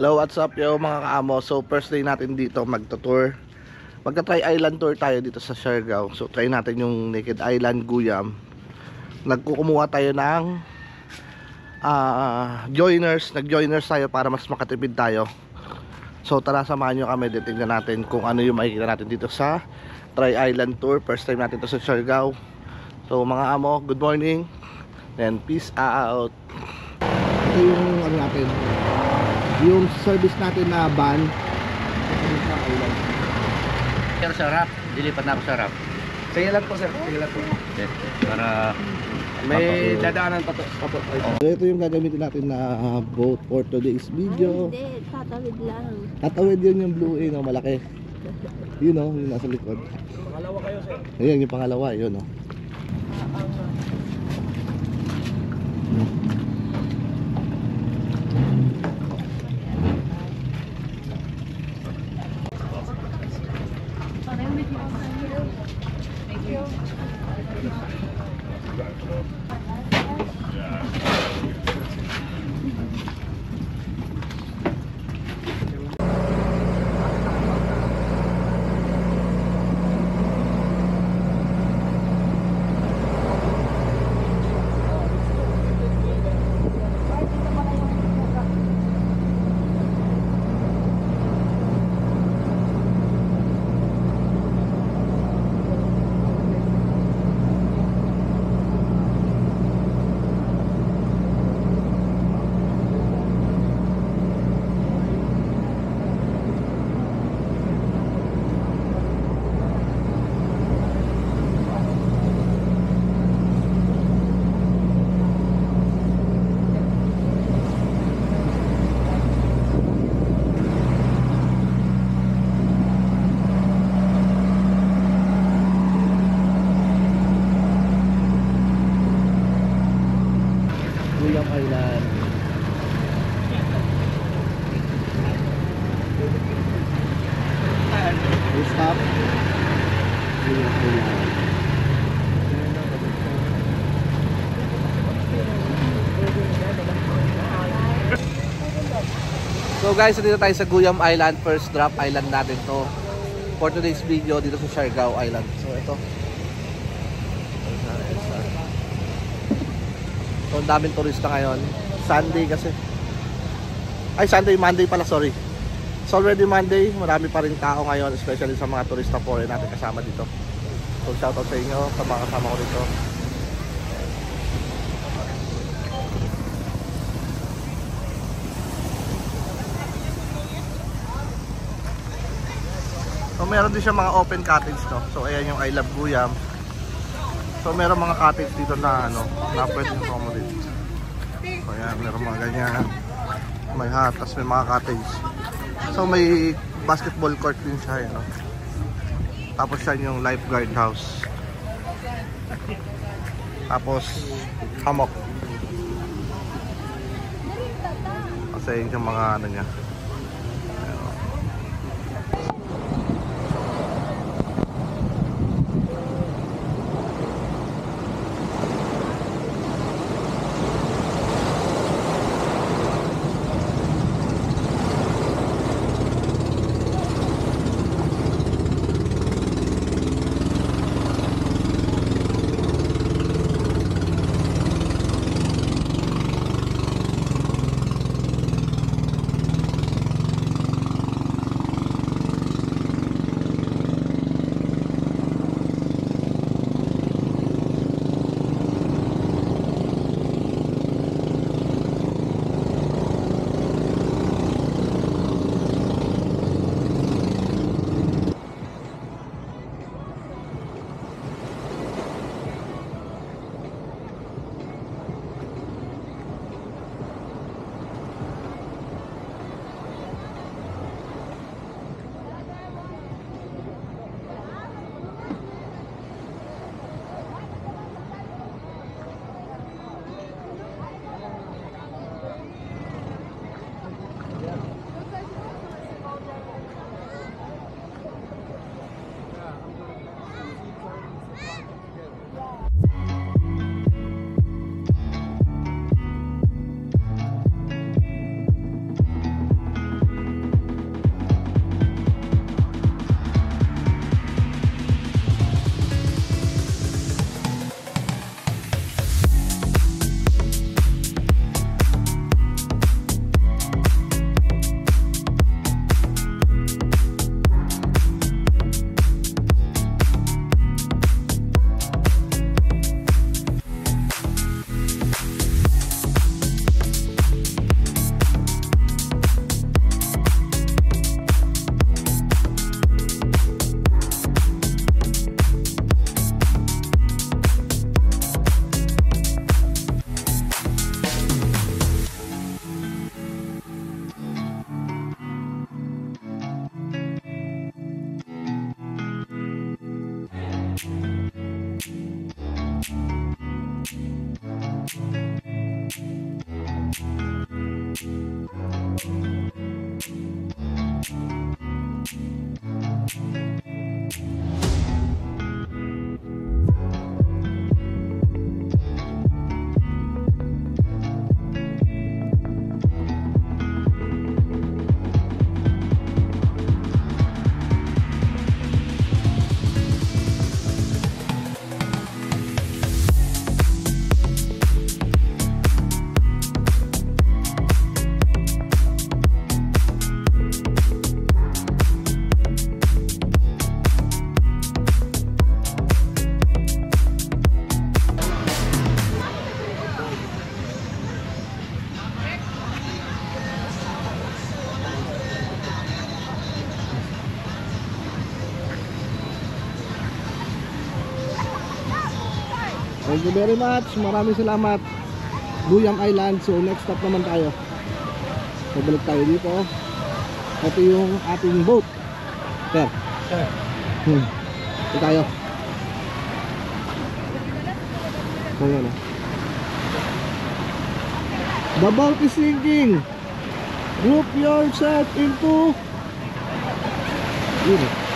Hello, what's up yo mga kaamo. So first day natin dito magto-tour. Magka-try island tour tayo dito sa Siargao. So try natin yung Naked Island Guyam. Nagkukumuha tayo ng nag-joiners tayo para mas makatipid tayo. So tara, samahan nyo kami. Tingnan natin kung ano yung makikita natin dito sa Try Island Tour. First time natin to sa Siargao. So mga amo, good morning and peace out. Ito yung ano natin, yung service natin na van. Pero sa rap, dilipat na ako sa rap. Sige lang po sir, sige lang po. Para May dadaanan pa po. So ito yung gagamitin natin na boat for today's video. Hindi, tatawid lang. Tatawid yun yung blue no, malaki. Yun o, yung nasa likod. Pangalawa kayo sir. Ayan yung pangalawa, yun o. Guyam Island. Stop. Guyam Island. So guys, dito tayo sa Guyam Island. First drop island natin to for today's video dito sa Siargao Island. So ito. So ang daming turista ngayon. Sunday kasi. Ay, Monday pala, sorry. It's already Monday. Marami pa rin tao ngayon, especially sa mga turista foreign natin kasama dito. So shoutout sa inyo, sa mga kasama ko dito. So meron din siya mga open cottage, no. So ayan yung I Love Guyam. So meron mga cottage dito na ano, na pwedeng accommodate. So ayan, meron mga ganyan. May hut, tas may mga cottage. So may basketball court din siya, no. Tapos yan yung lifeguard house. Tapos hammock. Kasi yun yung mga ano niya. Thank you very much. Maraming salamat. Buyam Island. So next stop naman tayo. So balik tayo dito. Ito yung ating boat. Sir. Ito tayo. So yan o. The boat is sinking. Group yourself into. Yun.